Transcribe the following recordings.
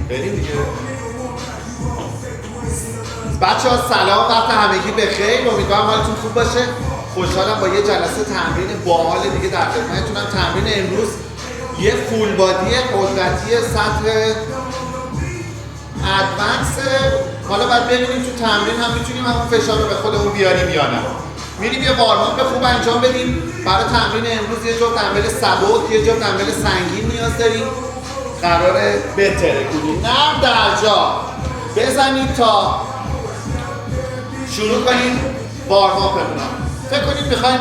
بریم دیگه. بچه ها سلام، وقت همگی بخیر. امیدوارم حالتون خوب باشه. خوشحالم با یه جلسه تمرین باحال دیگه در خدمتتونم. تمرین امروز یه فول بادی قدرتی سطح ادوانس. حالا باید ببینیم تو تمرین هم میتونیم همون فشار رو به خودمون بیاریم یا نه. میریم یه وارماپ خوب انجام بدیم. برای تمرین امروز یه جور دمبل سبک، یه جور دمبل سنگین نیاز داریم. قراره بهتره کنیم. نرم در جا بزنید تا شروع کنیم وارماپمون. فکر کنید میخوایم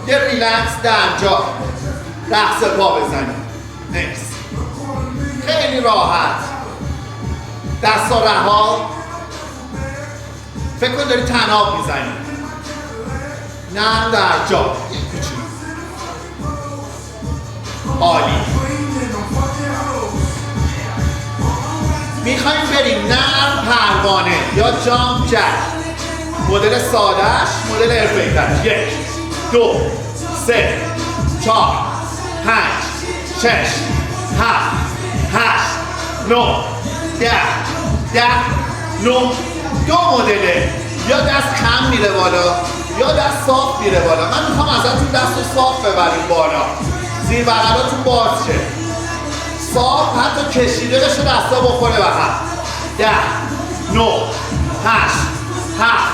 یه ریلکس در جا رقص پا بزنیم. نیست. خیلی راحت. دستا رها. فکر کن داری تناب میزنی. نرم در جا. کوچولو. عالی. میخوایم بریم نرم پروانه یا جامپ جک. مدل سادهش، مدل حرفه‌ای‌ترش. 1 2 3 4 5 6 7 8 9 10 9. دو مدله. یا دست کم میره بالا یا دست صاف میره بالا. من میخوام ازتون دست رو صاف ببریم بالا، زیر بغلاتون باز شه. صاف حتی کشیده بشه دستا بخوره به هم. 10 9 8 7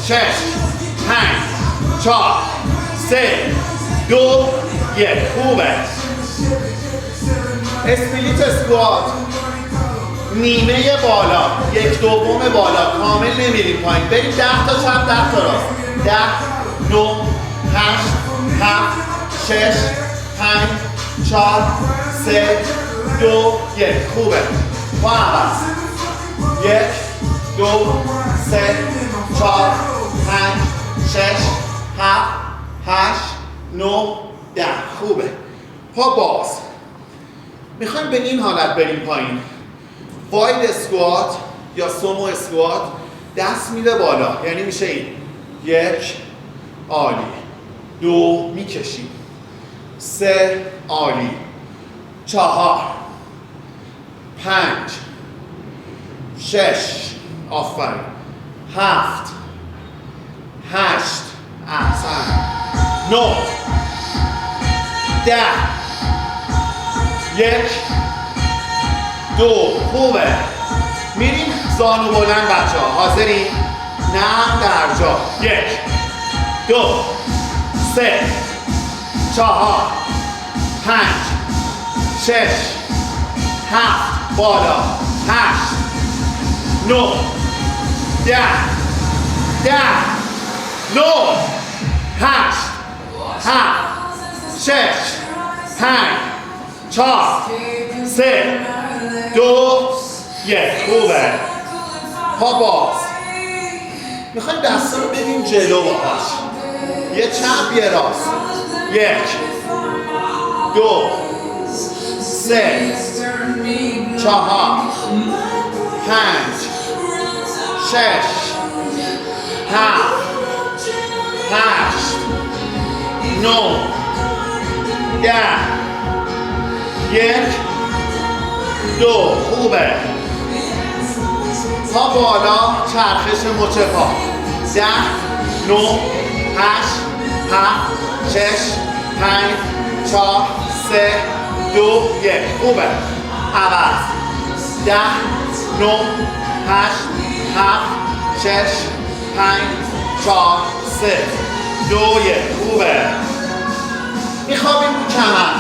6 5 4 3 2 1. خوبه. اسپلیت اسکوات نیمه بالا، 1/2 بالا، کامل نمیریم پایین. بریم 10 تا چپ 10 تا راست. 10 9 8 7 6 5 4 3 2 1. خوبه. با عوض 1 2 3 4 5 6 7 8 9 10. خوبه. پا باز. میخوایم به این حالت بریم پایین. واید اسکوات یا سومو اسکوات. دست میره بالا، یعنی میشه این. 1 عالی. 2 میکشیم. 3 عالی. 4 5 6 آفرین. 7 8 احسن. 9 10 1 2. خوبه. میریم زانو بلند بچه ها. حاضرین؟ نرم در جا. 1 2 3 4 5 6 7 بالا. 8 9 10 9 8 7 6 5 4 3 2 1. خوبه. پا باز. میخوایم دستا رو بدیم جلو باهاش. یه چپ یه راست. 1 2 3 4 5 6 7 8 9 10 1 2. خوبه. پا بالا، چرخش مچ پا. 10 9 8 7 6 5 4 3 2 1. خوبه. عوض. 10 9 8 7 6 5 4 3 2 1. خوبه. میخوابیم رو کمر.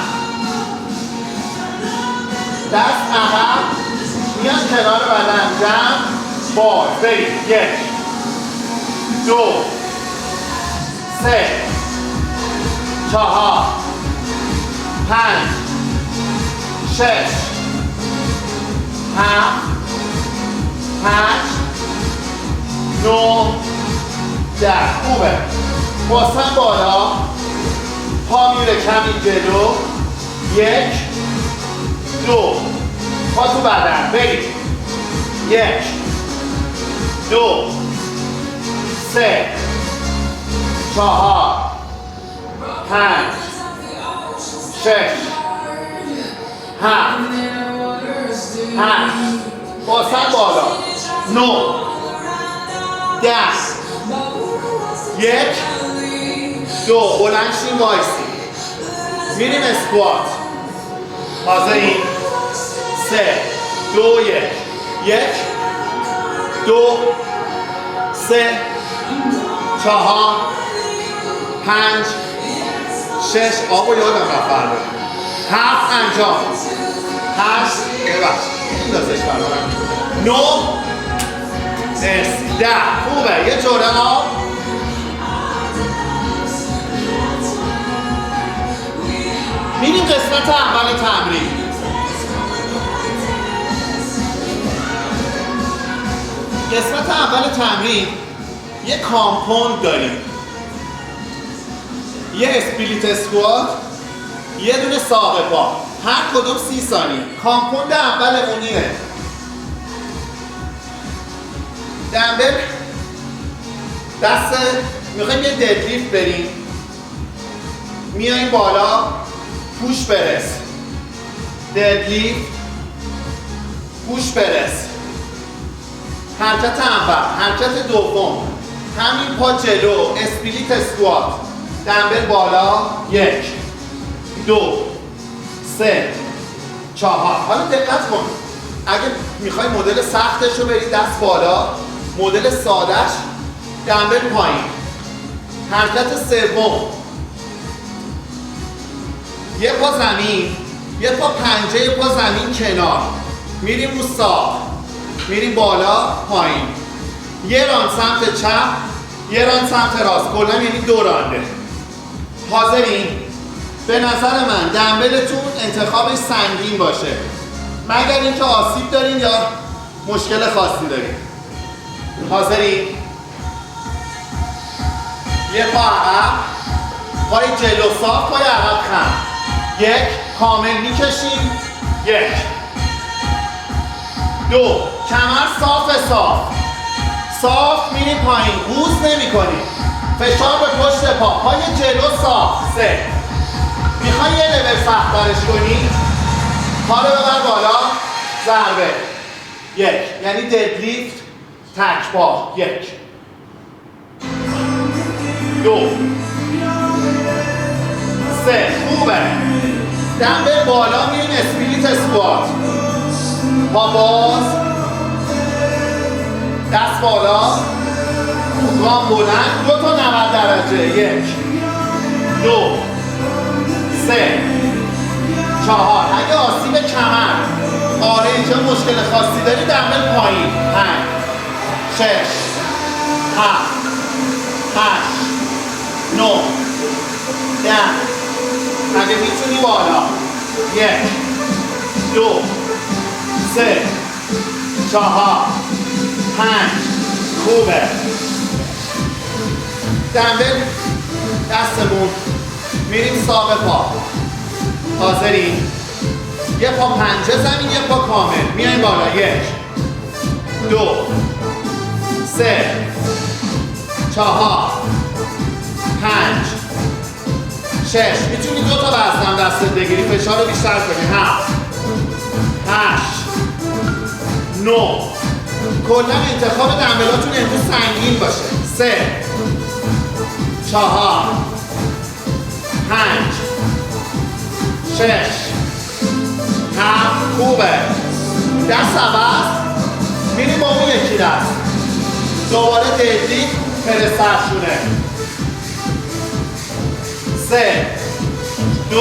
دست عقب میاد کنار بدن. جمع باز. بریم. 1 2 3 4 5 6 7 8 9 10. خوبه. واسه بالا. پا میره کمی جلو. 1 2. پا تو بدن. بریم. 1 2 3 4 5 6 7 هشت با سر بالا 9 10 1 2 بلند شیم وایسی میریم اسکوات حاضرین 3 2 1 2 3 4 5 6 آقا یادم رفت فرده 7 انجام 8 ببخشید دستش فرده 9 10 خوبه یه جوره آب میریم قسمت اول تمرین قسمت اول تمرین یه کامپوند داریم یه اسپلیت اسکوات یه دونه ساق پا هر کدوم 30 ثانیه کامپوند اولمونیه دمبل دست میخوایم یه ددلیفت بریم میاییم بالا پوش برس ددلیفت پوش برس حرکت اول حرکت دوم همین پا جلو اسپلیت اسکوات دمبل بالا 1 2 3 4 حالا دقت کن اگه میخوای مدل سختش رو بری دست بالا مدل سادهش دمبل پایین حرکت سوم یه پا زمین یه پا پنجه یه پا زمین کنار میریم رو ساق میریم بالا پایین یه ران سمت چپ یه ران سمت راست کلا یعنی 2 رانده حاضرین به نظر من دمبلتون انتخابش سنگین باشه مگر اینکه آسیب دارین یا مشکل خاصی دارین حاضرین یه پا عقب پای جلو صاف پای عقب خم 1 کامل میکشیم 1 2 کمر صاف میریم پایین قوز نمی کنیم فشار به پشت پای جلو صاف 3 میخوای یه لول سخت‌ترش کنی پا رو ببر بالا ضربه 1 یعنی ددلیفت تک پا 1 2 3 خوبه دمبل بالا میریم اسپلیت اسکوات پا باز دست بالا گام بلند 2 تا 90 درجه 1 2 3 4 اگه آسیب کمر آره اینجا مشکل خاصی داری دمبل پایین 5 6 7 8 9 10 اگه میتونی بالا 1 2 3 4 5 خوبه دمبل دستمون میریم ساق پا حاضرین یه پا پنجه زمین یه پا کامل میایم بالا 1 2 3 4 5 6 میتونی 2 تا وزنم دستت بگیری فشار رو بیشتر کنی 7 8 9 کلا انتخاب دمبلاتون امروز سنگین باشه 3 4 5 6 7 خوبه دست عوض میریم با اون یکی دست دوباره ددلیفت پرس سرشونه 3 2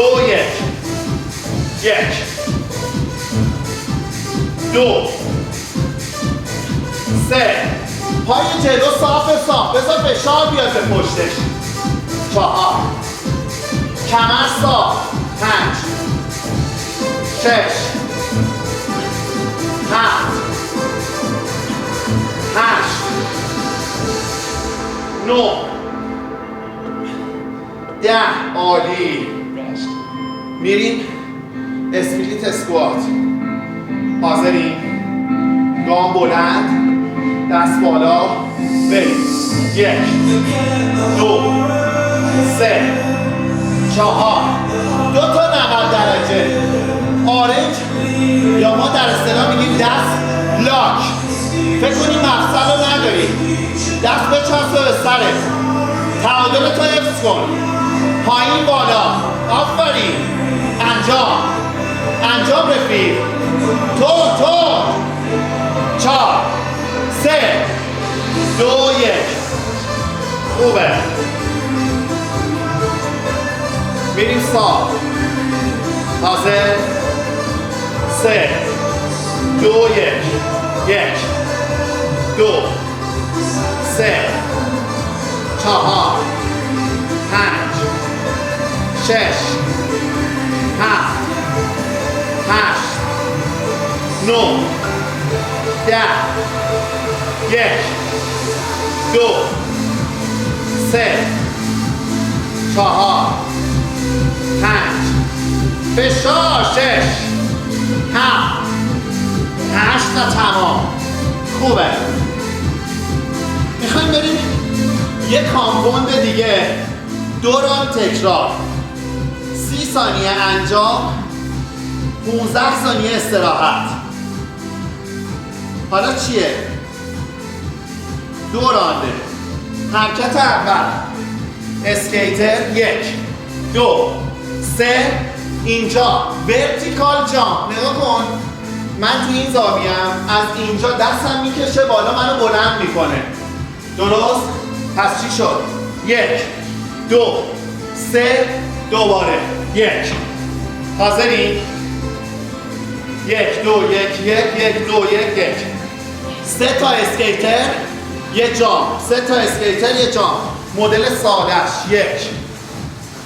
1 2 3 پای جلو صاف بذار فشار بیاد به پشتش 4 کمر صاف 5 6 7 8 9 10 عالی میریم اسپلیت اسکوات حاضرین گام بلند دست بالا بریم 1 2 3 4 2 تا 90 درجه آرنج یا ما در اصطلاح میگیم دست لاک. فکر کنی مفصل رو نداری، دست بچسبه به سرت، تعادل تو حفظ کن، پایین بالا. آفرین. انجام رفیق. تو 4 3 2 1. خوبه. میریم صاف. حاضر؟ 3 2 1 2 3 4 5 6 7 8 9 10 1 2 3 4 5 فشار 6 7 8 تا تمام. خوبه. میخوایم بریم یه کامپوند دیگه، 2 راند تکرار، 30 ثانیه انجام، 15 ثانیه استراحت. حالا چیه؟ 2 رانده. حرکت اول اسکیتر، 1 2 3 اینجا ورتیکال جامپ. نگاه کن، من تو این زاویه‌ام، از اینجا دستم میکشه بالا، منو بلند میکنه. درست؟ پس چی شد؟ 1 2 3 دوباره 1. حاضرین؟ 1 2 1 1 2 1 1. 3 تا اسکیتر یه جامپ، 3 تا اسکیتر یه جامپ. مدل سادهش 1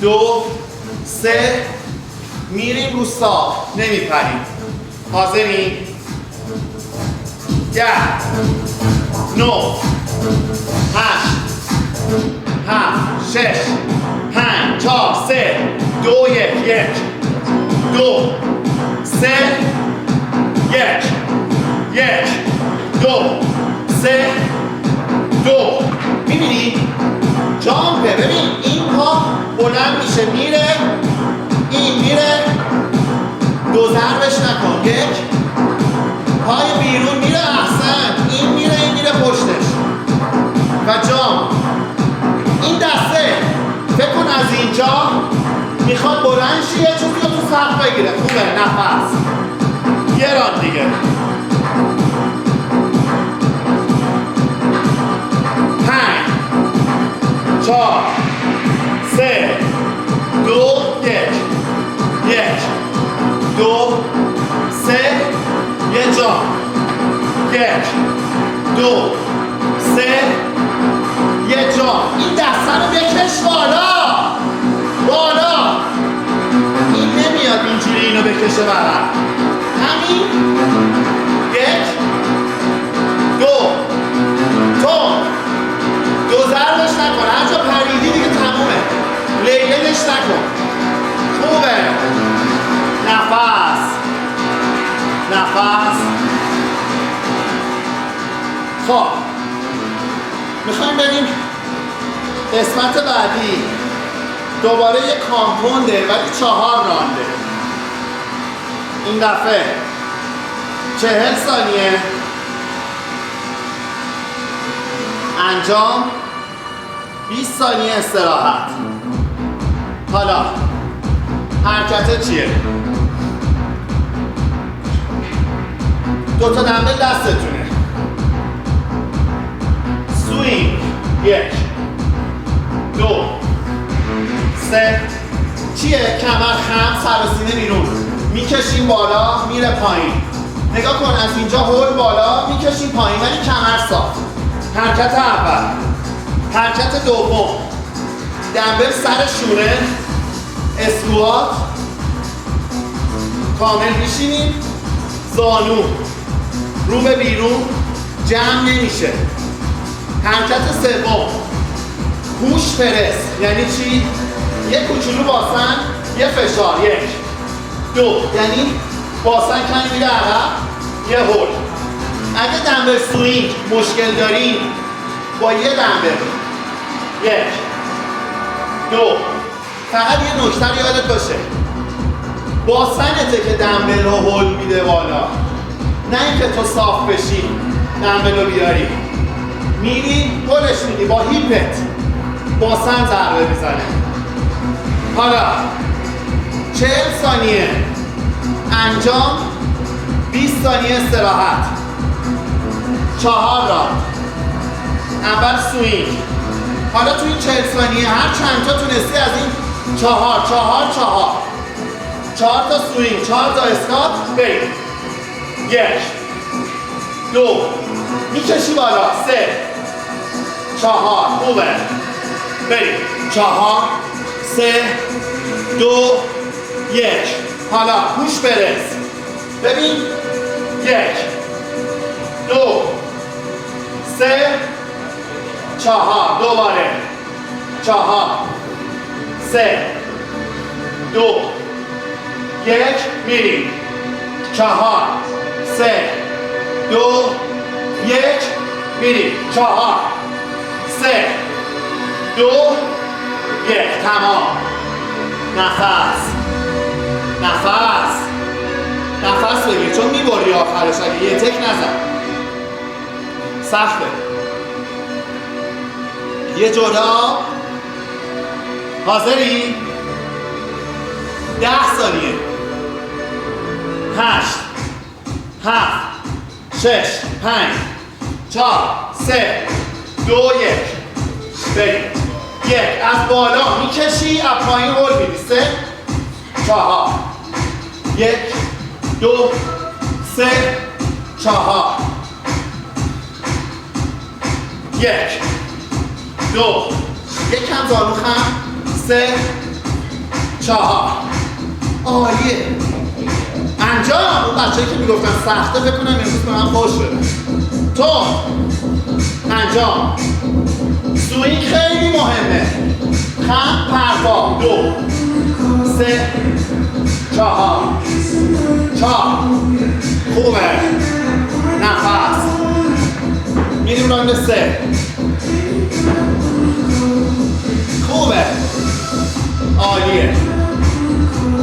2 3 میریم رو صاف، نمیپریم. حاضرین؟ 10 9 8 7 6 5 4 3 2 1 1 2 3 1 1 2 3 2. میبینی؟ جامپه. ببین این پا بلند میشه میره، این میره، دو ضربش نکن. 1 پای بیرون میره، احسن، این میره، این میره پشتش و جامپ. این دسته فکر کن از اینجا میخواد بلند شه، یه چیزی رو تو سقف بگیره. خوبه. نفس. یه راند دیگه. 5 4 3 2 1 1 2 3 یه جامپ. 1 2 3 یه جامپ. این دسته رو بکش بالا. این نمیاد اینجوری اینو بکشه برم. همین. 1 2 دو ضربش نکن. هر جا پریدی دیگه تمومه. لیلش نکن. خوبه. نفس. خب میخوایم بریم قسمت بعدی. دوباره یه کامپونده ولی 4 رانده. این دفعه 40 ثانیه انجام، 20 ثانیه استراحت. حالا حرکت چیه؟ 2 تا دمبل دستتونه. سوینگ. 1 2 3. چیه؟ کمر خم، سر و سینه بیرون. میکشیم بالا، میره پایین. نگاه کن، از اینجا هول بالا، میکشیم پایین ولی کمر صاف. حرکت اول. حرکت دوم، دمبل سر شونه، اسکوات، کامل میشینیم، زانو رو به بیرون، جمع نمیشه. حرکت سوم، پوش پرس. یعنی چی؟ یه کوچولو باسن، یه فشار. 1 2. یعنی باسن کمی میره عقب، یه هول. اگه دمبل سوینگ مشکل داریم، با یه دمبل 1 2. فقط یه نکته رو یادت باشه، با سنته که دمبل رو هول میده بالا، نه اینکه تو صاف بشی دمبل رو بیاری. میری هولش میدی با هیپت، با سن ضربه میزنه. حالا 40 ثانیه انجام، 20 ثانیه استراحت. 4 راند. اول سوینگ. حالا تو این 40 ثانیه هر چند تا تونستی از این 4 تا سوینگ، 4 تا اسکات بریم. 1 2 میکشی بالا، 3 4 خوبه بریم. 4 3 2 1. حالا پوش برس. ببین 1 2 3 4. دوباره 4 3 2 1. میریم. 4 3 2 1. میریم. 4 3 2 1. تمام. نفس بگیر چون میبری آخرش اگه یه تک نزن. سخته. یه جدا. حاضری؟ 10 ثانیه. 8 7 6 5 4 3 2 1. بریم. 1. از بالا میکشی، از پایین هول میدی. 3 4 1 2 3 4 1 2. یکم زانو خم. 3 4. عالیه. انجام. اون بچه‌ای که میگفتن سخته فکر کنم امروز به من خوش بده. تو انجام. سوینگ خیلی مهمه. خم پروا. 2 3 4 خوبه. نفس. میریم راند 3. خوبه. عالیه.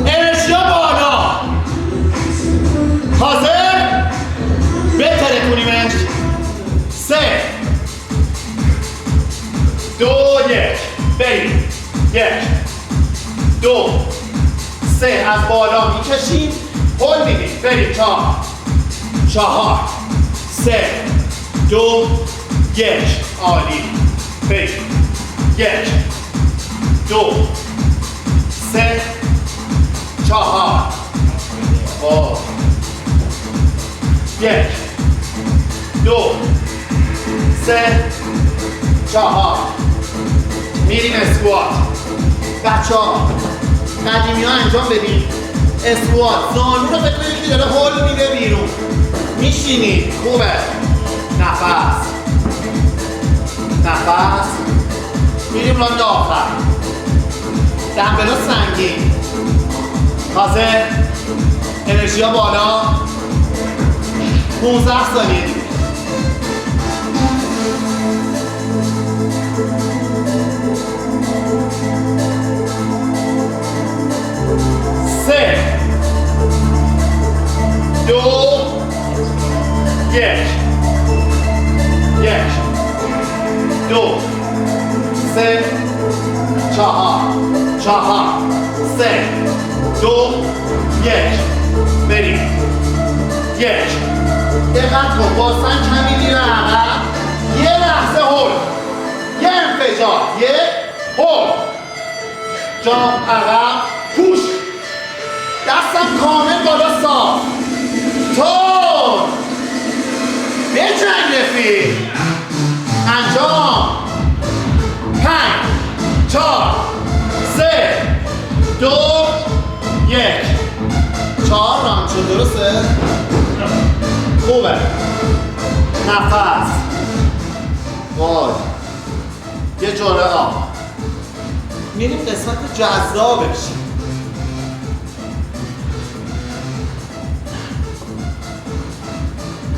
انرژیا بالا. حاضر؟ بهتره کنیمش. 3 2 1. بریم. 1 2 3. از بالا میکشیم، هول میدیم. بریم. 4 3 2 1. عالی. بریم. 1 2 3 4. 1 2 3 4. میریم اسکوات. بچه ها قدیمی ها انجام بدیم. اسکوات. زانو رو فکر کنید که داره هول میده بیرون. میشینید. خوبه. نفس. میریم راند آخر. دمبلا سنگین. حاضر؟ انرژیا بالا. 15 ثانیه دیگه. 3 2 1 2 3 4 3 2 1. بریم. 1. دقت کن با سن کمی میره عقب. یه لحظه هول. یه انفجار. 1 هول. جام عقب. پوش. دستم کامل بالا صاف. تون. بجنگ رفیق. انجام. 5 4 3 2 1. 4 راند شد. درسته؟ خوبه. نفس. وای. یه جوره آب. میریم قسمت جذابش.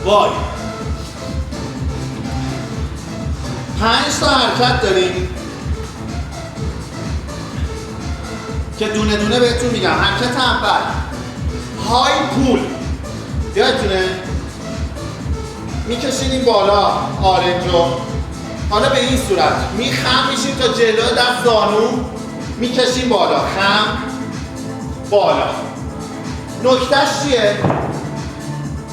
وای. 5 تا حرکت داریم که دونه دونه بهتون میگم. حرکت اول های پول. یادتونه میکشینیم بالا آرنجو، حالا به این صورت خم میشیم تا جلو دست زانو، میکشیم بالا، خم بالا. نکتهش چیه؟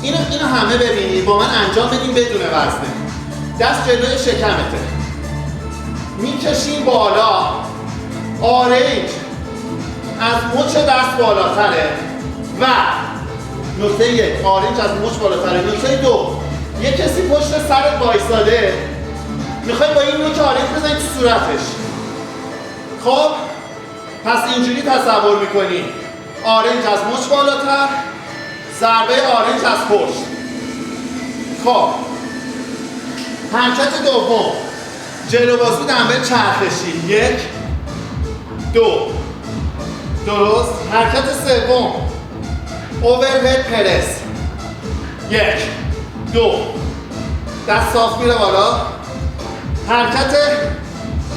اینو همه ببینید، با من انجام بدیم بدون وزنه. دست جلوی شکمته، میکشیم بالا، آرنج از مچ دست بالاتره و نکته یک، آرنج از مچ بالاتره. نکته دو، یه کسی پشت سرت وایساده، میخوای با این نوک آرنج بزنی تو صورتش. خب پس اینجوری تصور میکنی آرنج از مچ بالاتر، ضربه آرنج از پشت. خب حرکت دوم، جلو بازو دنبل چرخشی، 1 2 درست. حرکت سوم، اوورهد پرس، 1 2 دست صاف میره بالا. حرکت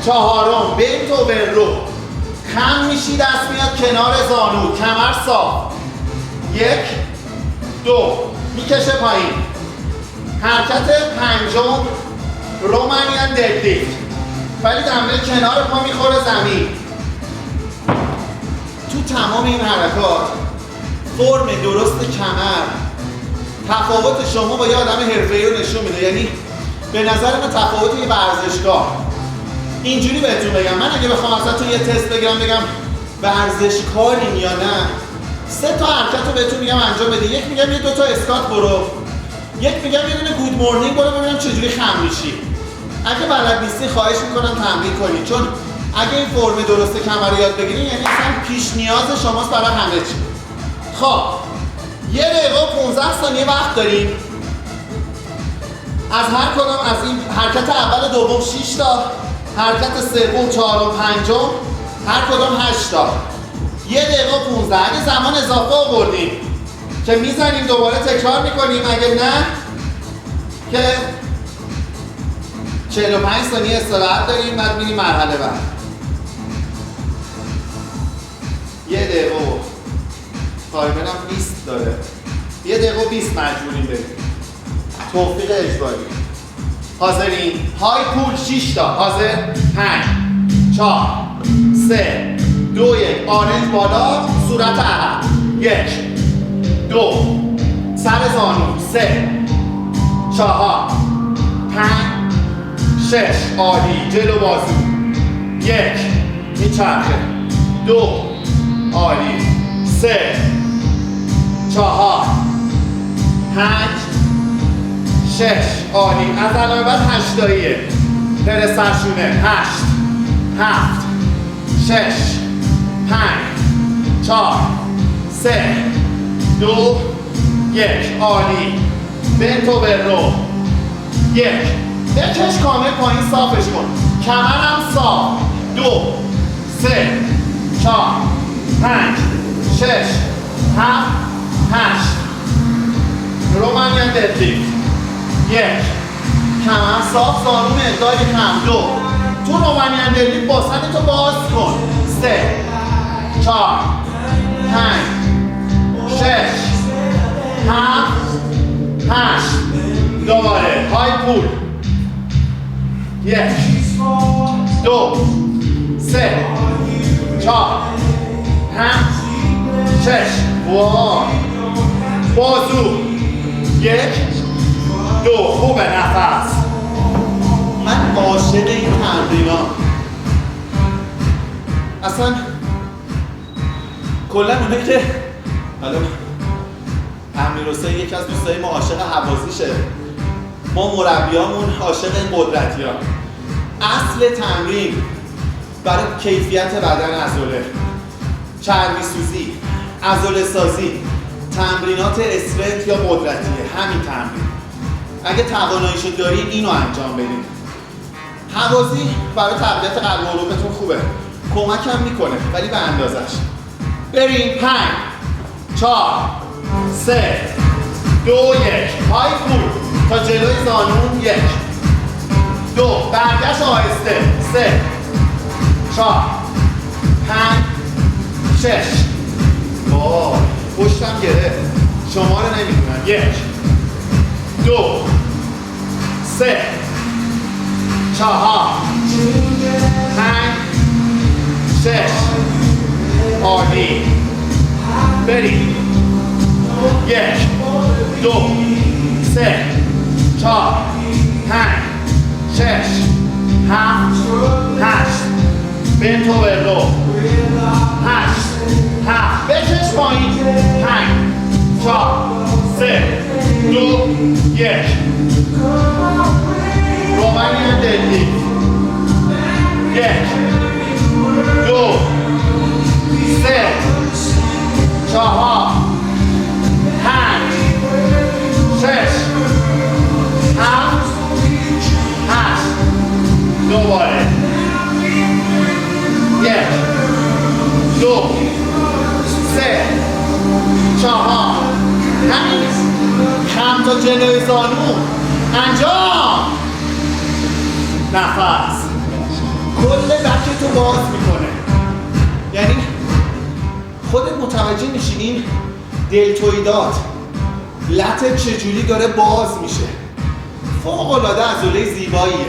چهارم، بنت اوور رو، خم میشی دست میاد کنار زانو، کمر صاف، 1 2 میکشه پایین. حرکت پنجم، رومانیان ددلیفت، ولی دنبل کنار پا میخوره زمین. تو تمام این حرکات فرم درست کمر تفاوت شما با یه آدم حرفه‌ای رو نشون میده. یعنی به نظر من تفاوت یه ورزشکار. اینجوری بهتون بگم، من اگه بخوام ازتون یه تست بگم ورزشکارین یا نه، 3 تا حرکت رو بهتون میگم انجام بده. یک میگم یه 2 تا اسکات برو، یک میگم یه دونه گود مورنینگ برو ببینم چجوری خم میشی. اگه بلد نیستی خواهش میکنم تمرین کنید، چون اگه این فرم درست کمر رو یاد بگیرین یعنی اصلا پیش نیاز شماست برای همه چی. خب 1 دقیقه و 15 ثانیه وقت داریم. از هر کدام از این حرکت اول دوم 6 تا، حرکت سوم 4 و 5 هر کدام 8 تا. 1 دقیقه و 15. اگه زمان اضافه آوردیم که میزنیم دوباره تکرار میکنیم، اگه نه که 45 ثانیه استراحت داریم، بعد میریم مرحله بعد. 1 دقیقه و تایمرم 20 داره، 1 دقیقه و 20 مجبوریم بریم. توفیق اجباری. حاضرین؟ های پول 6 تا. حاضر؟ 5 4 3 2 1 آرنج بالا، صورت عقب، 1 2 سر زانو، 3 4 5 6 عالی. جلو بازو، 1 میچرخه، 2 عالی، 3 4 5 6 عالی. از الان بعد 8 تاییه. پرس سرشونه، 8 7 6 5 4 3 2 1 عالی. بنت اوور رو، 1 بکش کامل پایین، صافش کن، کمرم صاف، 2 3 4 5 6 7 8 رومانیان ددلیفت، 1 کمر صاف، زانو مقداری کم، 2 تو رومانیان ددلیفت با سنتو باز کن، 3 4 5 6 7 8 دوباره های پول، 1 2 3 4 5 6 وای. بازو، 1 2 خوبه. نفس. من عاشق این تمرینا. اصلا کلا اونه که حالا امیرحسین یکی از دوستای ما عاشق هوازیشه، ما مربیامون عاشق این قدرتی‌ها. اصل تمرین برای کیفیت بدن عضله، چربی سوزی، عضله سازی، تمرینات اسپرنت یا قدرتیه. همین تمرین اگه تواناییشو دارین اینو انجام بدین. هوازی برای تقویت قلب و عروقتون خوبه، کمکم میکنه ولی به اندازش. بریم. 5 4 3 2 1 های پول تا جلوی زانون، 1 2 برگشت آهسته، 3 4 5 6 وای. پشتم گرفت، شما رو نمیدونم. 1 2 3 4 5 6 عالی. بریم. 1 2 3 4 5 6 7 8 بنتو ورلو 8 7 بکش پایین 5 4 3 2 1 رومانی دلی 1 2 3 4 5 6 7 8 دوباره 1 2 3 4 همین کم تا جلوی زانو انجام. نفس کل بکتو باز میکنه، یعنی خودت متوجه میشین دلتویدات لطت چجوری داره باز میشه. فوق العاده عضله زیباییه.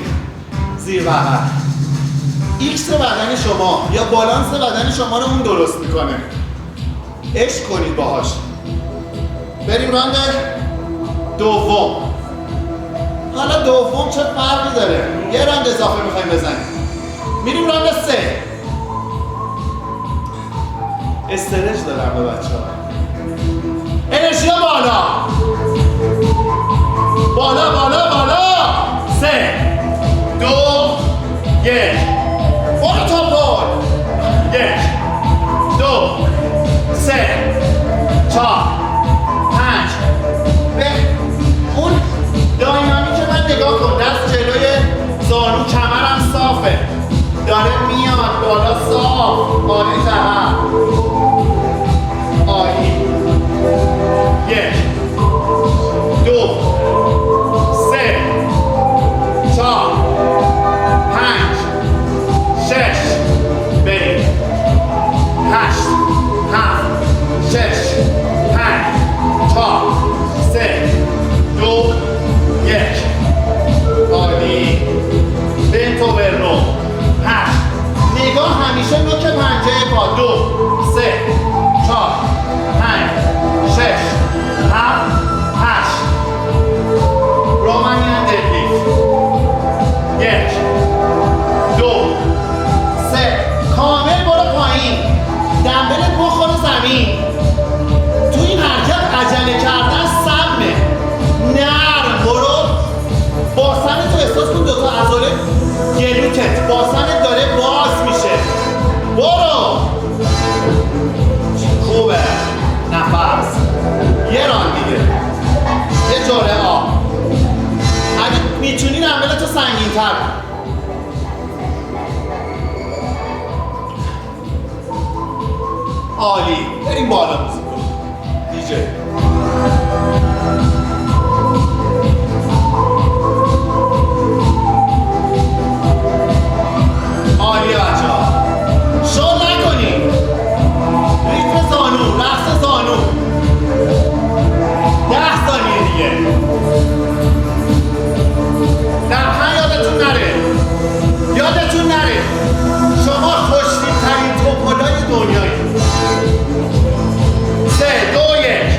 زیر بغل ایکس بدن شما یا بالانس بدن شما رو اون درست میکنه. عشق کنید باهاش. بریم راند دوم. حالا دوم چه فرقی داره؟ یه راند اضافه میخوایم بزنیم. میریم راند 3. استرچ دارم به بچه ها. انرژی بالا بالا بالا بالا. 3 2 1 برو تا پول. 1 2 3 4 5 به اون داینامیک من نگاه کن. دست جلوی زانو، کمرم صافه، داره میاد بالا صاف. عالی تمام. عالی. 1 2 3 4 5 6 بریم. 8 7 6 5 4 3 2 1 عالی. بنتو ورلو 8. نگاه همیشه نوک پنجه پا. 2 3 4 5 6 7 8 رومانیان ددلیفت. 1 2 3 کامل برو پایین. دمبلت بخوره زمین. تو این حرکت عجله کردن سمه. نرم برو. باسن تو احساس کن دوتا عضله گلوتت باسنت داره باز میشه. برو. خوبه. نفس. یه ران دیگه. یه جوره آب. اگه میتونی دمبلتو سنگین تر. عالی. بریم بالا موزیک دیجی. عالی بچه ها. شل نکنید. ریتم زانو، رقص زانو. 10 ثانیه دیگه. لبخند یادتون نره. یادتون نره شما خوشتیب‌ترین توپلای دنیایی. 3 2 1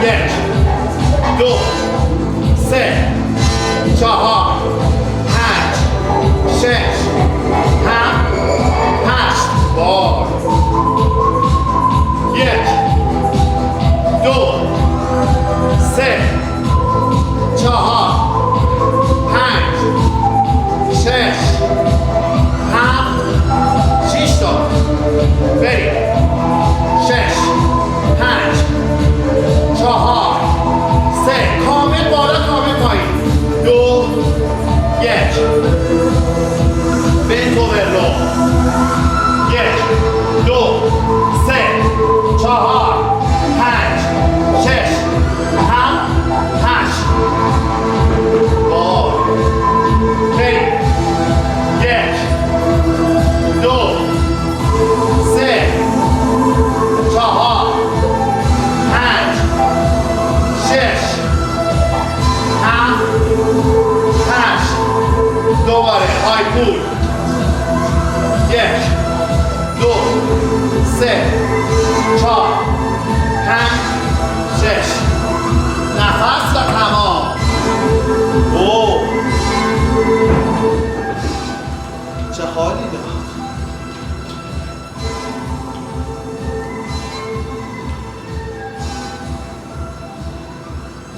1 2 3 4 5 6 7 8 بار. 1 2 3 4 5 6 7 6 تا. بریم. 6 5 4 3 کامل بالا کامل پایین. 2 1 بنتو ورلو. 1 2 3 4 5 6 7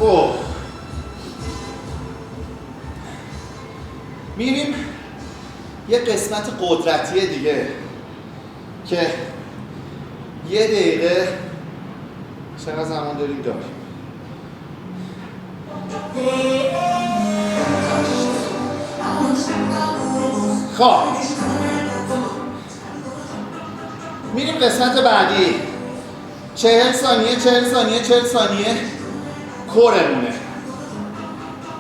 اوه. میریم یه قسمت قدرتی دیگه که یه دقیقه چقدر زمان داریم؟ خب میریم قسمت بعدی. 40 ثانیه 40 ثانیه 40 ثانیه کورمونه.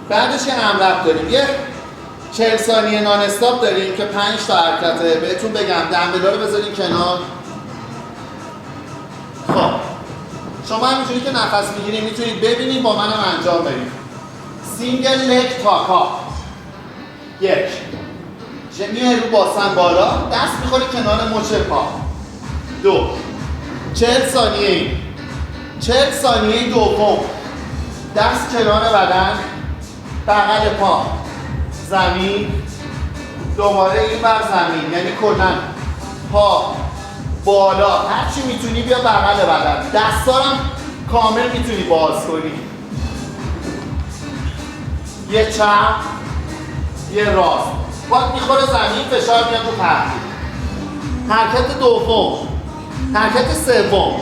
بعدش یه امرب داریم، یه 40 ثانیه نان استاپ داریم که 5 تا حرکته. بهتون بگم دمبلا رو بذارین کنار. خب شما همینجوری که نفس میگیرید میتونید ببینید، با منم انجام بدید. سینگل لگ تاکا. 1 میای رو باسن بالا، دست میخوری کنار مچ پا. 2 40 ثانیه این. 40 ثانیه دوم، دست کنار بدن، بغل پا زمین، دوباره این بر زمین، یعنی کلا پا بالا، هر چی میتونی بیا بغل بدن. دستارم کامل میتونی باز کنی. یه چپ یه راست، باید میخوره زمین، فشار میاد رو پهلو. حرکت دوم، حرکت سوم،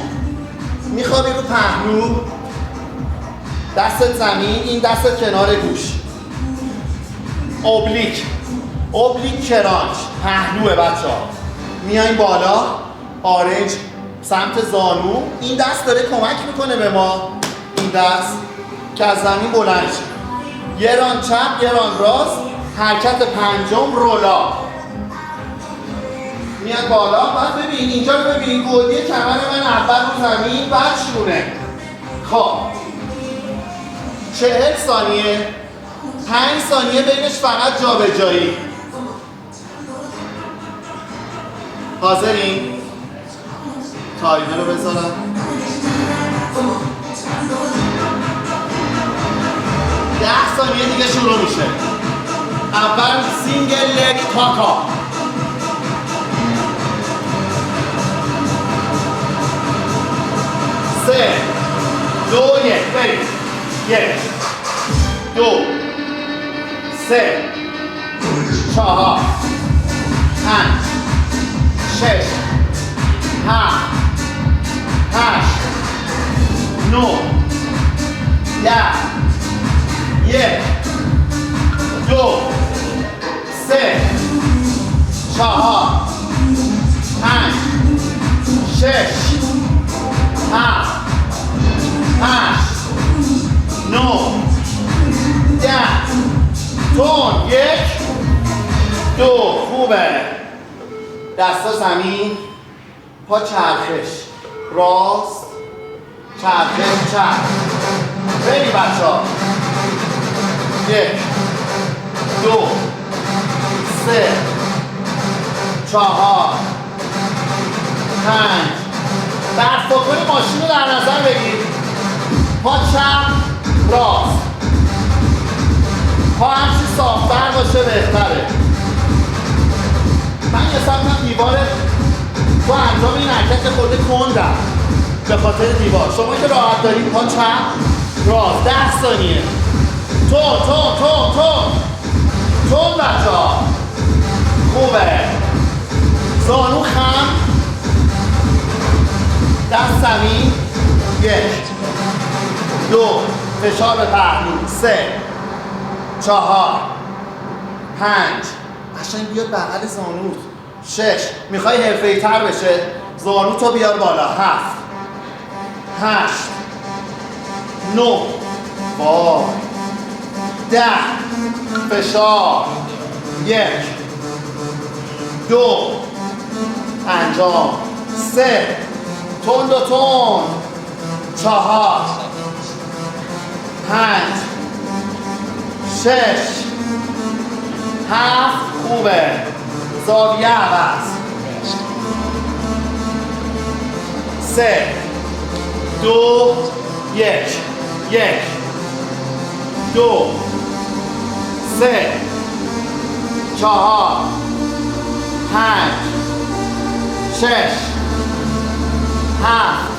میخوابی رو پهلو، دست زمین، این دست کنار گوش. اوبلیک، اوبلیک کرانچ، پهلوه بچه‌ها. میایم بالا، آرنج سمت زانو، این دست داره کمک میکنه به ما، این دست که از زمین بلند شه. یه ران چپ یه ران راست. حرکت پنجم رولا، میاد بالا. بعد ببین اینجا رو ببین، گودی کمر من اول رو زمین، بعد شونه. خب 40 ثانیه 5 ثانیه بینش فقط جابجایی. حاضرین؟ تایمر رو بذارم. 10 ثانیه دیگه شروع میشه. اول سینگل لگ تاکا. 3 2 1 بریم. 1 2 3 4 5 6 7 8 9 10 1 2 3 4 5 6 7 8 9 10 تون. 1 2 خوبه. دستا زمین، پا چرخش راست، چرخش چرخ. بریم بچه ها. 1 2 3 4 5. دست کنی ماشین رو در نظر بگیر. پا چپ راست، پا همچی صافتر باشه بهتره. من یه سمتم دیوار تو انجام این حرکت خورده کندم به خاطر دیوار. شما که راحت دارید پا چپ راست. 10 ثانیه. تون تون تون تون تون بچه ها. خوبه. زانو خم، دست زمین. 1 2 فشار به پهلو. 3 4 5 قشنگ بیاد بغل زانوت. 6 میخوای حرفه‌ای تر بشه، زانو تو بیار بالا. 7 8 9 وای 10 فشار. 1 2 انجام. 3 تند و تند. 4 5 6 7 خوبه. زاویه عوض. 3 2 1 1 2 3 4 5 6 7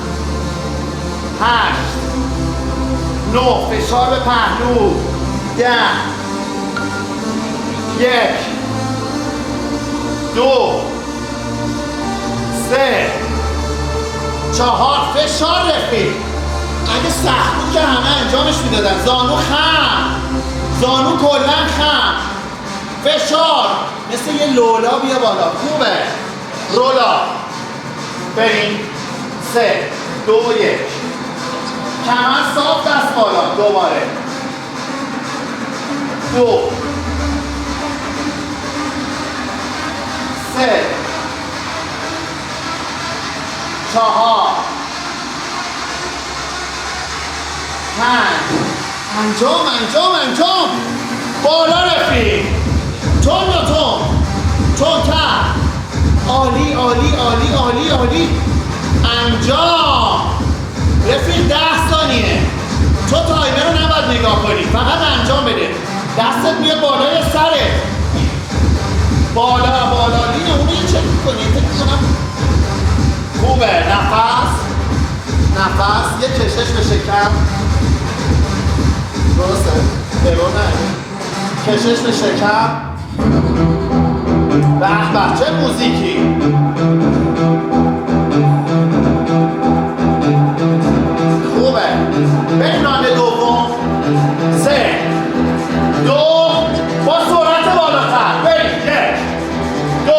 8 9 فشار به پهلو 10 1 2 3 4 فشار رفیق. اگه سخت بود که همه انجامش میدادن. زانو خم، زانو کلن خم، فشار مثل یه لولا بیا بالا. خوبه، رولا. بریم 3 2 1 کمر صاف، دست بالا. دوباره 2 3 4 5 انجام بالا رفیق. تندتر. عالی انجام رفیق. 10 ثانیه. تو تایمر رو نباید نگاه کنی، فقط انجام بده. دستت میاد بالای سرت، بالا لینه. اونو یه چک کنی. خوبه. نفس یه کشش به شکم. درسته؟ ارور نه. کشش به شکم. به چه موزیکی. خوبه. بریم راند دوم. 3 2 با سرعت بالاتر. بریم 1 2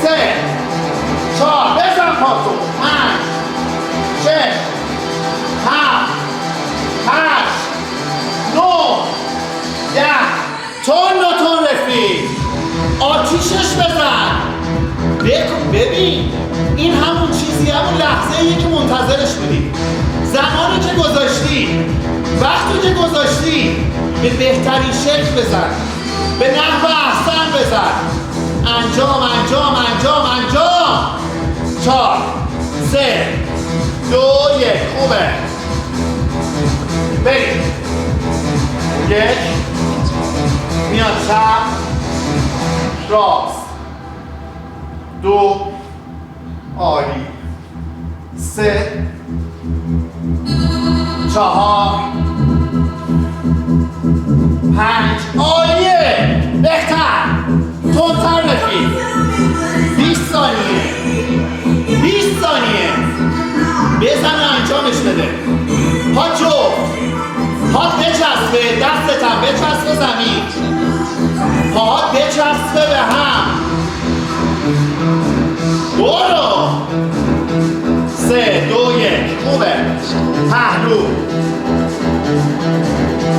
3 4 بزن پاتو. 5 6 7 8 9 10 تون رفیق. آتیشش بزن. ببین این همون چیزی، همون لحظه‌ایه که منتظرش بودی. زمانی که گذاشتی، وقتی که گذاشتی، به بهترین شکل بزن، به نحو احسن بزن. انجام 4 3 2 1 خوبه. بریم 1 میاد چپ راست 2 عالی 3 4 5 عالیه. بهتر. تندتر رفیق. 20 ثانیه بزن انجامش بده. پات بچسبه، دستت هم بچسبه زمین. پات بچسبه به هم. برو 3 2 1 خوبه. پهلو.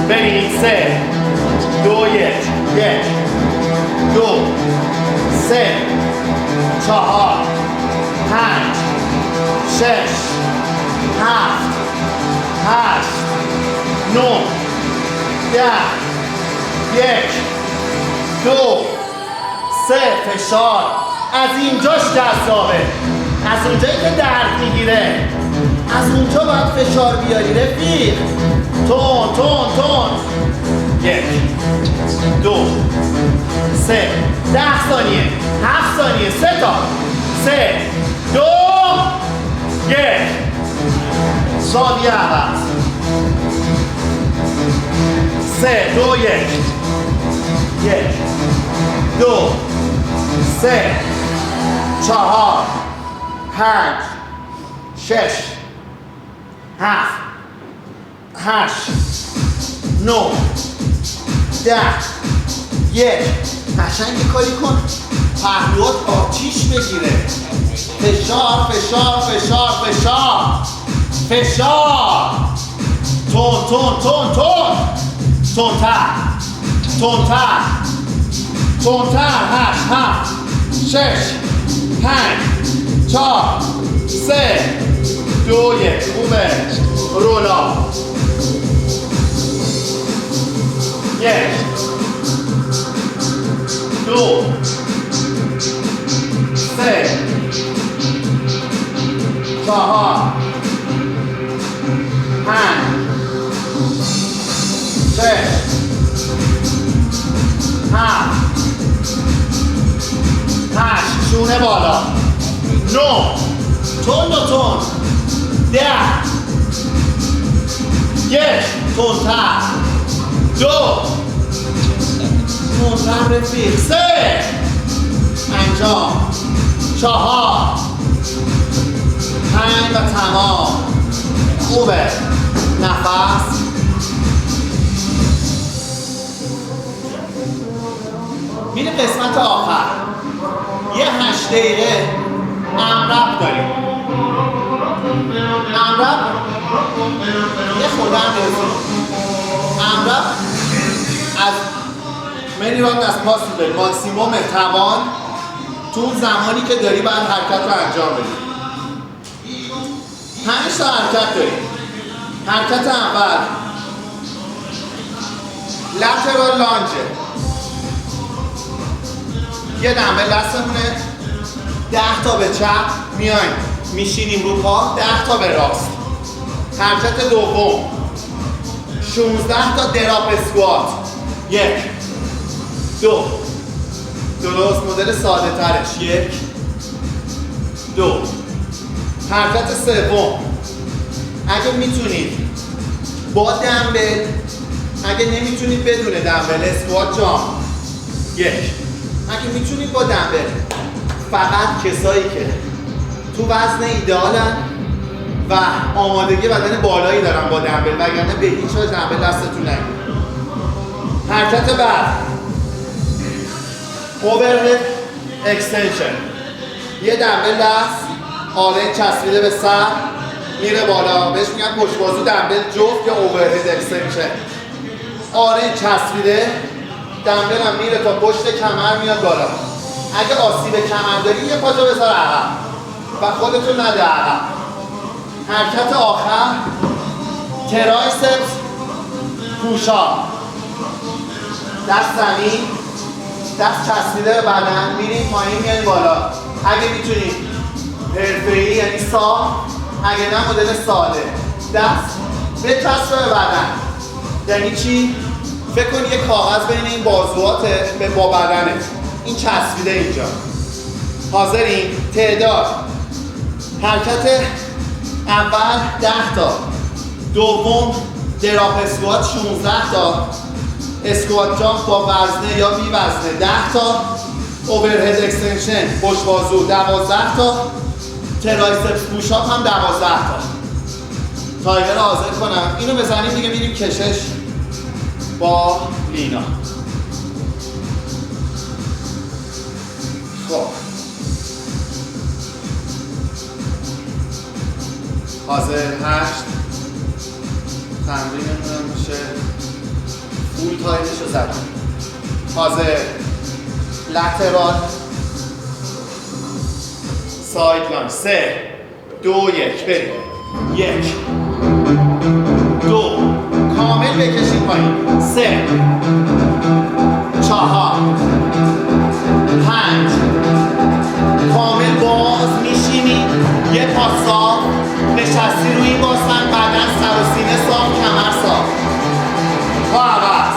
بریم 3 2 1 2 3 4 5 6 7 8 9 10 1 2 3 فشار. از اینجاش جذابه. از اونجایی که درد میگیره، از اونجا باید فشار بیاری رفیق. تون 1 2 3 10 ثانیه 7 ثانیه 3 تا 3 2 1 زاویه عوض 3 2 1 2 3 4 5 6 7 8 9 10 1 قشنگ کاری کن. پهلوات آتیش بگیره. فشار تندتر 8 6 5 4 3 2 1 خوبه. رولا 1 2 3 4 5 6 7 8 شونه بالا 9 تند 10 یک، تندتر. دو، تندتر رفیق. سه، انجام. چهار، پنج و تمام. خوبه. نفس. میره قسمت آخر. یه 8 دقیقه امرب داریم. امرب یه خودم رسیم. امرب از many round as possible ماکسیموم توان تو اون زمانی که داری باید حرکت رو انجام بدی. 5 تا حرکت داریم. حرکت اول لترال لانجه. یه دمبل دستمونه، 10 تا به چپ میایم میشینیم رو پا، 10 تا به راست. حرکت دوم 16 تا دراپ اسکوات. 1 2 درست، مدل ساده ترش. 1 2. حرکت سوم اگه میتونید با دمبل، اگه نمیتونید بدون دمبل اسکوات جامپ. 1. اگه میتونید با دمبل، فقط کسایی که تو وزن ایدئالن و آمادگی بدن بالایی دارن با دمبل، وگرنه به هیچ وجه دمبل دستتون نگیرید. حرکت بعد اوورهد اکستنشن. یه دمبل دست آره چسبیده به سر میره بالا، بهش میگن پشت بازو دمبل جفت یا اوورهد اکستنشن. آره چسبیده، دمبل هم میره تا پشت کمر میاد بالا. اگه آسیب کمر داری یه پا جا بذار عقب و خودتون نده عقب. حرکت آخر ترایسپس پوشاپ. دست زمین، دست چسبیده به بدن، میریم پایین میاد بالا. اگه میتونید حرفه‌ای یعنی صاف، اگه نه مدل ساده. دست بچسبه به بدن. یعنی چی؟ فکر کن یه کاغذ بین این بازوهاته با بدنت، این چسبیده اینجا. حاضرین؟ تعداد حرکت اول 10 تا، دوم دراپ اسکوات 16 تا، اسکوات جامپ با وزنه یا بی وزنه 10 تا، اوورهد اکستنشن پشت بازو 12 تا، ترایسپس پوشاپ هم 12 تا. تایمر رو حاضر کنم، اینو بزنیم دیگه میریم کشش با لینا. خب حاضر 8 تمرینمون میشه فول تایمش رو زدیم. حاضر لترال ساید لانج. 3 2 1 بریم. 1 2 کامل بکشید پایین. 3 4 5 کامل باز میشینی. یه پا صاف نشستی روی این باسن، بدن سر و سینه صاف، کمر صاف. پا عوض.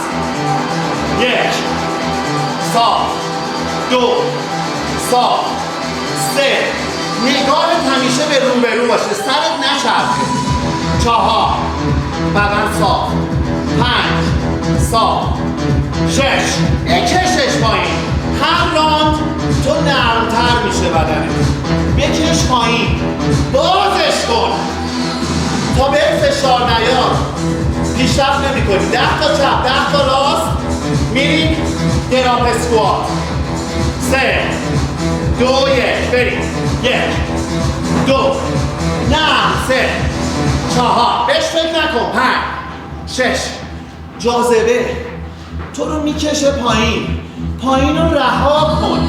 1 صاف، 2 صاف، 3 نگاهت همیشه به روبرو باشه، سرت نچرخه. 4 بدن صاف. 5 صاف. 6 بکشش پایین. هر راند تو نرمتر میشه بدنت. بکش پایین، بازش کن تا به فشار نیاد. پیشرفت نمی کنی. 10 تا چپ 10 تا راست. میریم دراپ اسکوات. 3 2 1 بریم. 1 2 نه 3 4 بهش فکر نکن. 5 6 جاذبه تو رو میکشه پایین. پایین رو رها کن،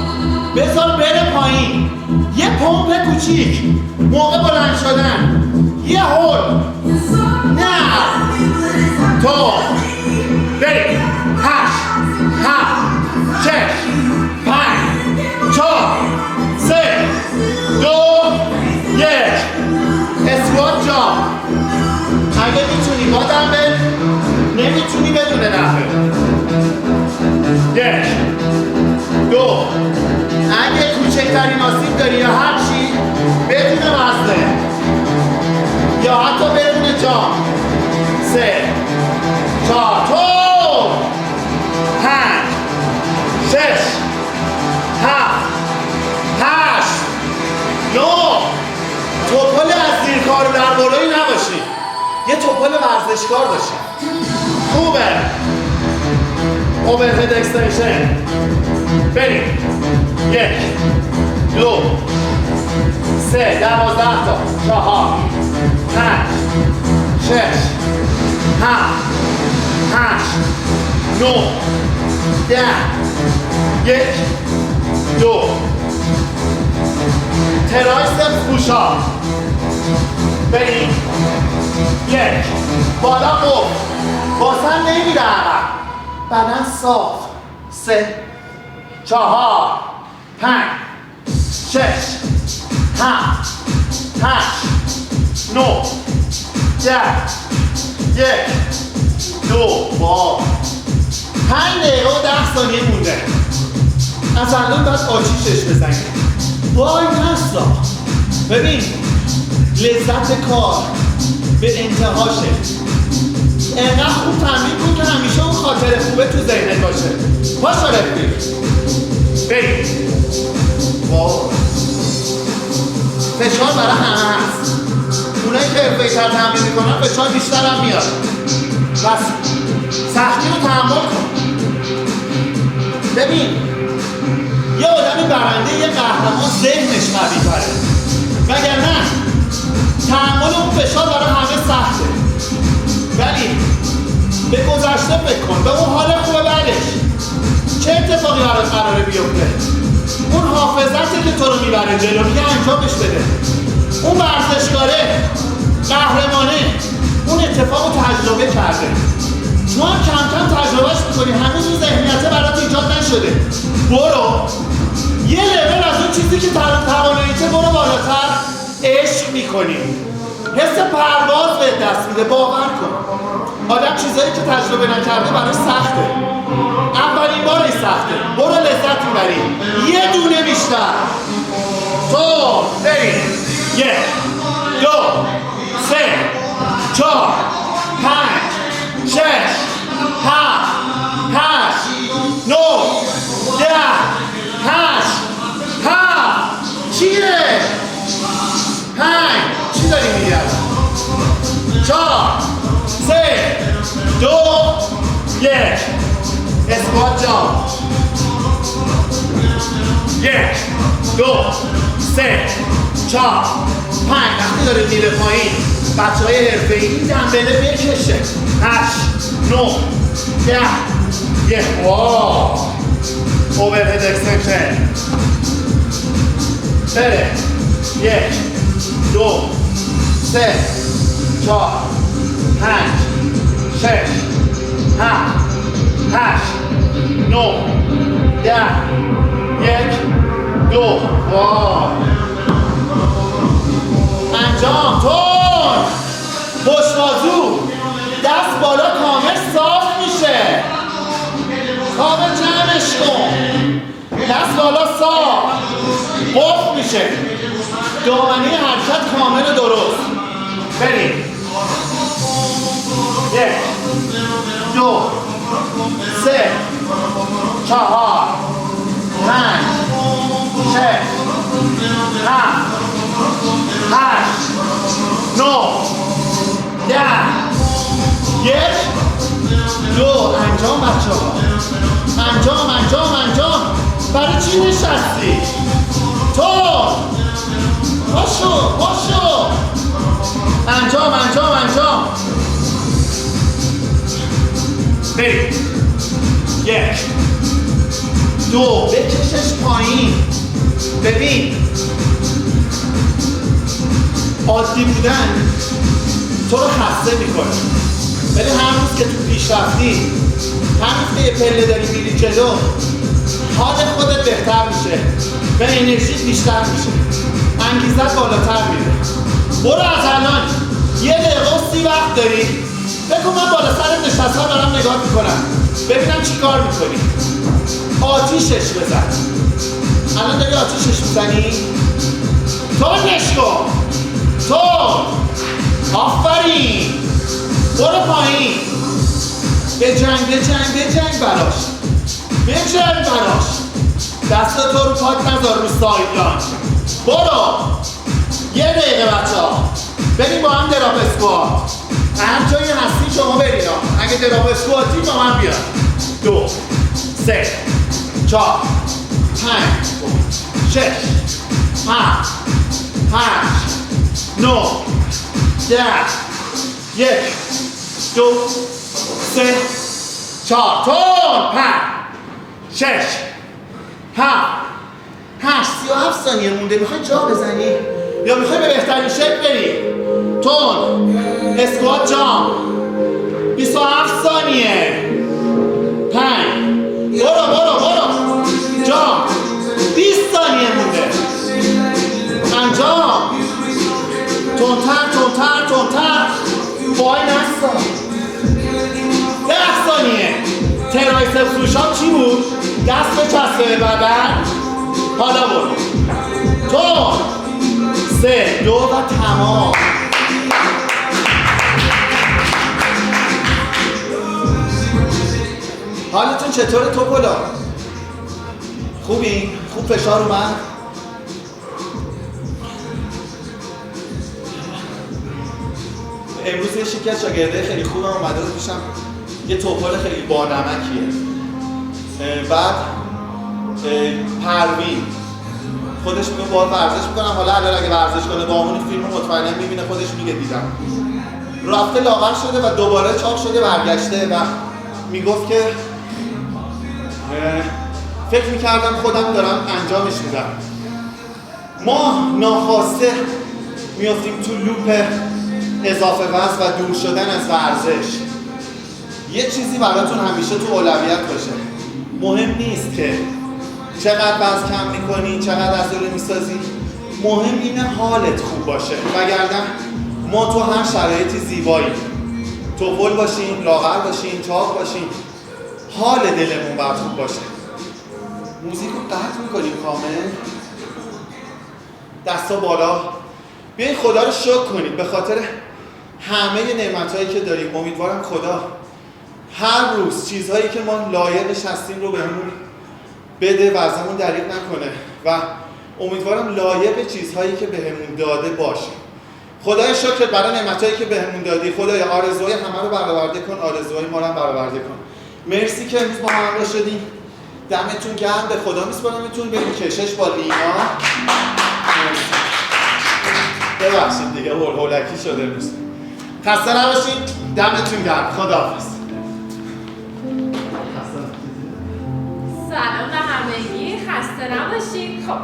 بذار بره پایین. یه پمپ کوچیک موقع بلند شدن، یه هول. نه تو بریم. 8 7 6 5 4 3 2 1 اسکوات جامپ. اگه میتونی با دمبل، نمیتونی بدون دمبل. 1 2 اگه کوچکترین آسیب داری یا هر چی بدون وزنه یا حتی بدون جامپ. 3 4 تو 5 6 7 8 9 توپل از زیر کار در بالایی نباشی، یه توپل ورزشکار باشی. خوبه. اوورهد اکستنشن. بریم. 1 2 3 12 تا 4 5 6 7 8 9 10 1 2 ترایسپ پوشاپ. بریم. 1 بالا قف، باسن نمیره عقب، بدن صاف. 3 4 5 6 7 8 9 10 1 2 با 5 دقیقه و 10 ثانیه مونده. از الان باید آتیشش بزنیم. وای نستا. ببین لذت کار به انتهاشه. انقدر خوب تمرین کن که همیشه اون خاطر خوبه تو ذهنت باشه. پاشو رفیق. بریم. فشار برای همه هست. اونایی که حرفه‌ای‌تر تمرین میکنن فشار بیشتر هم میاد. بس سختی رو تحمل کن. ببین یه آدم برنده، یه قهرمان ذهنش قوی تره، وگرنه تحمل اون فشار برای همه سخته. ولی به گذشته فکر کن، به اون حال خوبه بعدش چه اتفاقی قراره بیفته. اون حافظتی که تو رو میبره جلو، میگه انجامش بده. اون ورزشکاره، قهرمانه، اون اتفاق رو تجربه کرده. تو هم کم کم تجربهش میکنی، هنوز اون ذهنیته برات ایجاد نشده. برو یه لول از اون چیزی که تواناییته برو بالاتر. عشق میکنی، حس پرواز به دست میده. باور کن آدم چیزایی که تجربه نکرده براش سخته. اولین بارش سخته. برو لذت میبری. یه دونه بیشتر. تو بریم. 1 2 3 4 5 6 7 8 9 10 8 7 چیه؟ 5 چی داری میگی الان؟ 4 3 2 1 اسکوات جامپ. 1 2 3 4 5 وقتی داره میره پایین بچه‌های حرفه‌ای این دنبله بکشه. 8 9 10 1 واو اوورهد اکستنشن. بره. 1 2 3 4 5 6 7 8 9 10 1 2 واو. انجام. تون پشت بازو، دست بالا، کامل صاف میشه. کامل جمعش کن. دست بالا صاف قفل میشه. دامنه حرکت کامل و درست. بریم. 1 2 3 4 5 6 7 8 9 10 1 2 انجام بچه‌ها. انجام. برای چی نشستی؟ تو پاشو. انجام. بریم. 1 2 بکشش پایین. ببین عادی بودن تو رو خسته میکنه، ولی هر روز که تو پیشرفتی، هر روز که یه پله داری میری جلو، حال خودت بهتر میشه و انرژیت بیشتر میشه، انگیزت بالاتر میره. برو از الان 1 دقیقه و 30 وقت داری، بگو من بالا سرت نشستم دارم نگاه میکنم ببینم چی کار میکنی. آتیشش بزن. الان داری آتیشش میزنی؟ تندش کن. تو آفرین. برو پایین. بجنگ براش. بجنگ براش. دست تو رو پات نذار رو سایدلاین. برو. یه دقیقه بچه‌ها. بریم با هم دراپ اسکوات. هر جایی هستی شما برید. اگه دراپ اسکواتی با من بیاد. 2 3 4 5 6 7 8 9 10 1 2 3 4 تون 5 6 7 8 37 ثانیه مونده. میخوای جا بزنی یا میخوای به بهترین شکل بری؟ تون اسکوات جام 27 ثانیه 5 برو جام 20 ثانیه مونده. انجام. تونتر پای نستا 10 ثانیه. ترایسپ پوشاپ چی بود؟ دست به چسبه بدن. حالا برو تون 3 2 و تمام. حالتون چطوره توپولا؟ خوبی؟ خوب فشار اومد؟ امروز یکی از شاگرده خیلی خوبم اومده بود پیشم، یه توپل خیلی بانمکیه. بعد پروین خودش میگه باید ورزش میکنم، حالا اگه ورزش کنه با همون فیلم مطمئنا میبینه، خودش میگه دیدم. رفته لاغر شده و دوباره چاق شده برگشته و میگفت که فکر میکردم خودم دارم انجامش میدم. ما ناخواسته میافتیم تو لوپ اضافه وزن و دور شدن از ورزش. یه چیزی براتون همیشه تو اولویت باشه. مهم نیست که چقدر وزن کم میکنی، چقدر عضله میسازی، مهم اینه حالت خوب باشه. وگرنه ما تو هر شرایطی زیبایی، توپل باشیم، لاغر باشیم، چاق باشیم، حال دلمون باید خوب باشه. موزیک رو قطع میکنیم کامل، دستا بالا، بیاین خدا رو شکر کنید به خاطر همه نعمتایی که داریم. امیدوارم خدا هر روز چیزهایی که ما لایقش هستیم رو بهمون بده و ازمون دریغ نکنه و امیدوارم لایق چیزهایی که بهمون داده باشیم. خدای شکر برای نعمتایی که بهمون دادی. خدای آرزوهای همه رو برآورده کن، آرزوهای ما رو هم برآورده کن. مرسی که امروز با ما همراه شدیم. دمتون گرم. به خدا میسپارمتون. بریم کشش با لینا. مرسی. ببخشید دیگه هولکی شده امروز. خسته نباشید. دمتون گرم. خداحافظ. سلام به همگی. خسته نباشید. خب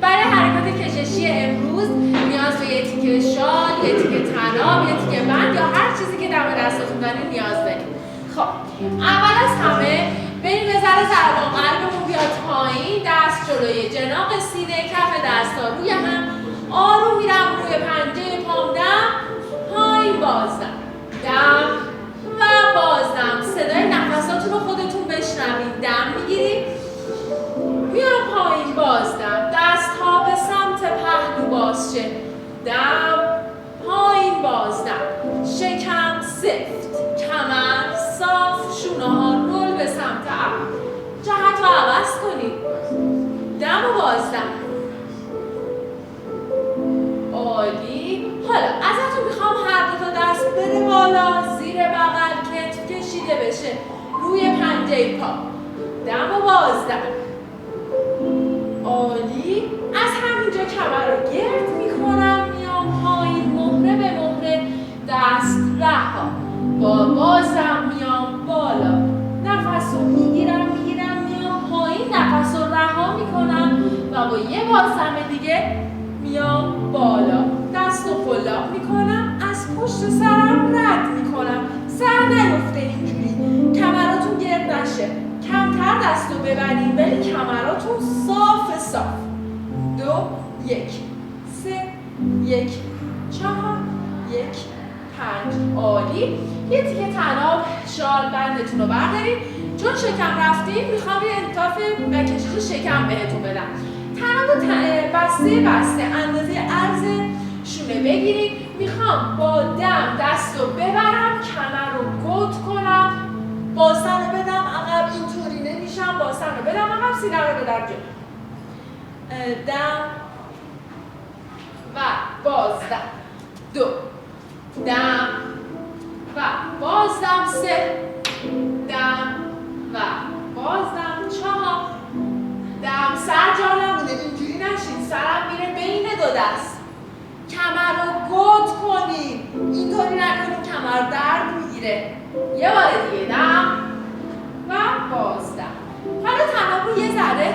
برای حرکات کششی امروز نیاز به یه تیکه شال، یه تیکه طناب، یه تیکه بند یا هر چیزی که دم دستتون دارین نیاز دارید. خب اول از همه بریم یه ذره ضربان قلبمون بیاد پایین. دست جلوی جناق سینه، کف دستا روی هم. آروم میرم روی پنجه پام، دم پایین بازدم، دم و بازدم. صدای نفساتون رو خودتون بشنوید. دم میگیریم میام پایین بازدم. دست ها به سمت پهلو باز شه. دم پایین بازدم. شکم سفت، کمر صاف، شونه ها رول به سمت عقب. جهت رو عوض کنید. دم و بازدم. عالی. حالا ازتون میخوام هر دو تا دست بره بالا، زیر بغل، کتف کشیده بشه روی پنجه پا. دم و بازدم. عالی. از همینجا کمر رو گرد میکنم، میام پایین، مهره به مهره، دست رها. با بازم میام بالا، نفس رو میگیرم میام پایین، نفس رو رها میکنم و با یه بازدم دیگه میام بالا. دست رو قلاب میکنم، از پشت سرم رد میکنم، سر نیفته اینجوری، کمراتون گرد نشه. کمتر دست رو ببرین ولی کمراتون صاف. 2 1 3 1 4 1 5. عالی. یه تیکه طناب شال بندتون رو بردارین. چون شکم رفتین میخوام یه انعطاف و کشش شکم بهتون بدم. طناب بسته اندازه عرض شونه بگیرید. میخوام با دم دست رو ببرم، کمر رو گود کنم، باسن رو بدم عقب، اینطوری نمیشم، باسن رو بدم عقب، سینه رو بدم جلو. دم و بازدم، 2 دم و بازدم، 3 دم و بازدم، 4 دم. سر جا نمونه، اینجوری نشین، سرم میره بین 2 دست. کمر رو گود کنید، اینطوری نکنید کمر درد میگیره. یه بار دیگه دم و بازدم. حالا تناب رو یه ذره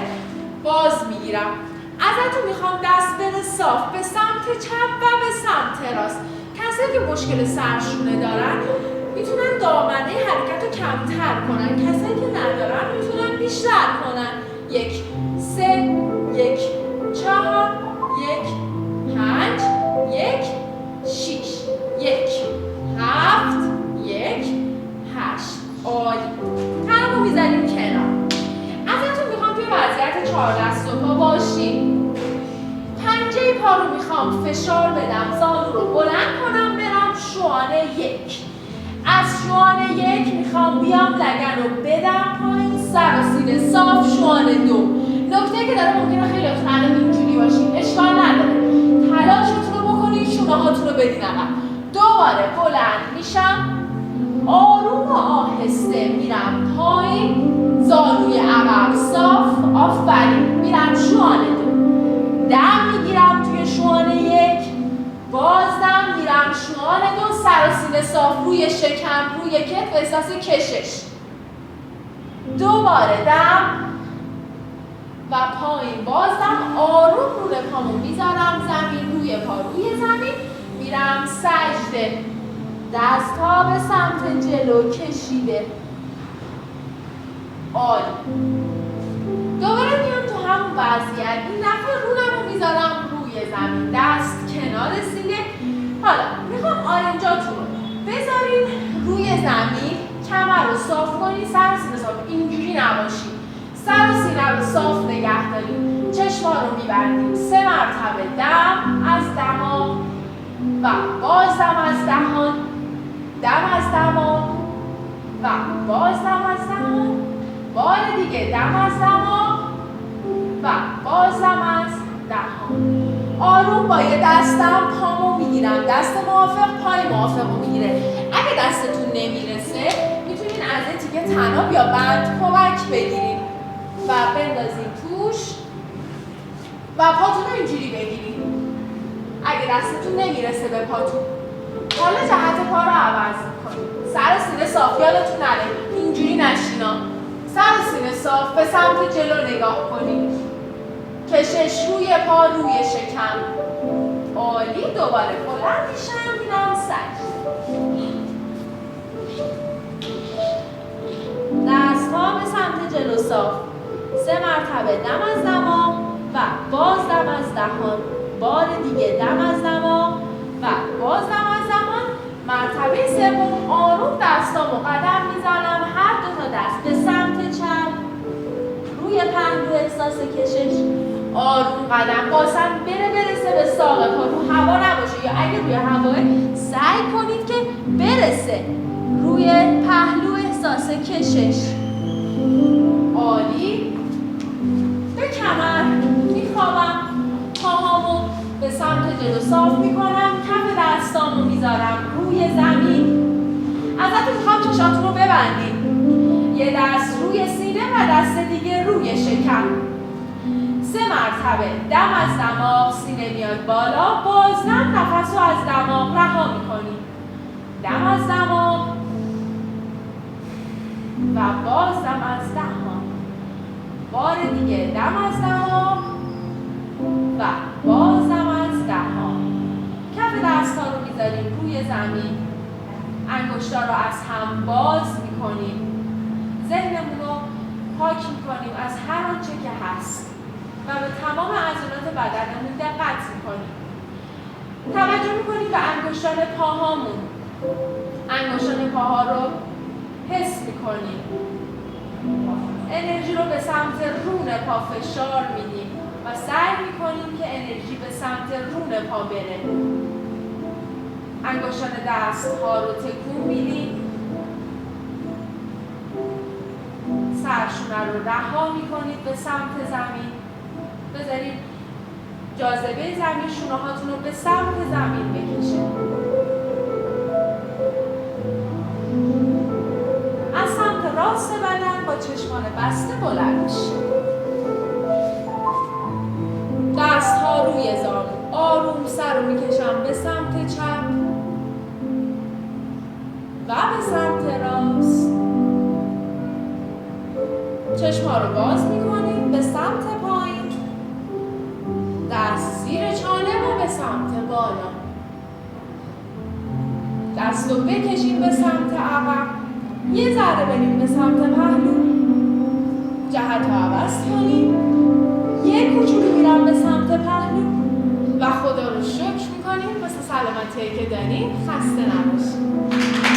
باز میگیرم. ازتون میخوام دست بره صاف به سمت چپ و به سمت راست. کسایی که مشکل سرشونه دارن میتونن دامنه حرکت رو کمتر کنن، کسایی که ندارن میتونن بیشتر کنن. 1 3 1 4 1 5 1 6 1 7 1 8. عالی. تنابو میذاریم کنار. ازتون میخوام توی وضعیت 4 دست و پا باشیم. پنجه پا رو میخوام فشار بدم، زانو رو بلند کنم، برم شوانه 1. از شوانه 1 میخوام بیام لگن رو بدم پایین، سر و سینه صاف، شوانه 2. نکته که داره ممکنه خیلی الان اینجوری باشین، اشکال نداره. تلاشتون رو بکنید شونه هاتون رو بدین عقب. دوباره بلند میشم، آروم و آهسته میرم پایین، زانوی عقب صاف، آفرین، میرم شوانه 2. دم میگیرم توی شوانه 1، بازدم میرم شوانه 2، سر و سینه صاف، روی شکم، روی کتف، احساس کشش. دوباره دم و پایین بازدم، آروم روی پامو میذارم زمین، روی پا روی زمین، میرم سجده، دست ها به سمت جلو کشیده. عالی. دوباره میام تو همون وضعیت، این دفعه رونم رو میذارم روی زمین، دست کنار سینه. حالا میخوام آرنجاتون رو بذارین روی زمین، کمر رو صاف کنین، سر و سینه صاف، اینجوری نباشین. سر و سینه رو صاف نگه داریم، چشما رو میبندیم. 3 مرتبه دم از دماغ و بازدم از دهان، دم از دماغ و بازدم از دهان، بار دیگه دم از دماغ و بازدم از دهان. آروم با یه دستم پامو میگیرم، دست موافق پای موافق رو میگیره. اگه دستتون نمیرسه میتونین از یه تیکه طناب یا بند کمک بگیرین و بندازین توش و پاتون رو اینجوری بگیرین. اگه دستتون نمیرسه به پاتون، حالا جهت پا رو عوض کنید. سر سینه صاف، یادتون نره اینجوری نشینا. سر سینه صاف، به سمت جلو نگاه کنید. کشش روی پا روی شکم. عالی. دوباره بلند میشم، میرم سجده. دست ها به سمت جلو صاف. 3 مرتبه دم از دماغ و باز دم از دهان. بار دیگه دم از دماغ و باز دم از دهان. مرتبه سوم آروم دستامو قدم میزنم، هر 2 تا دست به سمت چپ، روی پهلو احساس کشش. آروم قدم باسن برسه به ساق پا، رو هوا نباشه، یا اگه روی هواه سعی کنید که برسه روی پهلو احساس کشش. عالی. به کمر میخوابم، پاهامو به سمت جلو صاف میکنم، کف دستامو میذارم روی زمین. ازتون میخوام چشاتون رو ببندید، یه دست روی سینه و دست دیگه روی شکم. 3 مرتبه دم از دماغ، سینه میاد بالا، بازدم نفس رو از دماغ رها میکنید. دم از دماغ و بازدم از دهان. بار دیگه دم از دماغ و بازدم از دهان. کف دستا رو میذاریم روی زمین، انگشتا رو از هم باز میکنیم، ذهنمون رو پاک میکنیم از هر آنچه که هست و به تمام عضلات بدنمون دقت میکنیم. توجه میکنیم به انگشتان پاهامون. انگشتان پاها رو حس میکنیم. انرژی رو به سمت رون پا فشار میدیم و سعی میکنیم که انرژی به سمت رون پا بره. انگشتان دست‌ها رو تکون میدیم. سرشونه رو رها میکنید به سمت زمین. بذارید جاذبه زمین شونه هاتون رو به سمت زمین بکشه. از سمت راست بدن با چشمان بسته بلند میشید. دست ها روی زانو، آروم سر رو میکشم به سمت چپ و به سمت راست. چشم ها رو باز میکنیم به سمت پایین. دست زیر چانه و به سمت بالا. دست رو بکشیم به سمت عقب. یه ذره بریم به سمت پهلو. جهت رو عوض کنیم. یه کوچولو میرم به سمت پهلو و خدا رو شکر میکنیم واسه سلامتی که داریم. خسته نباشید.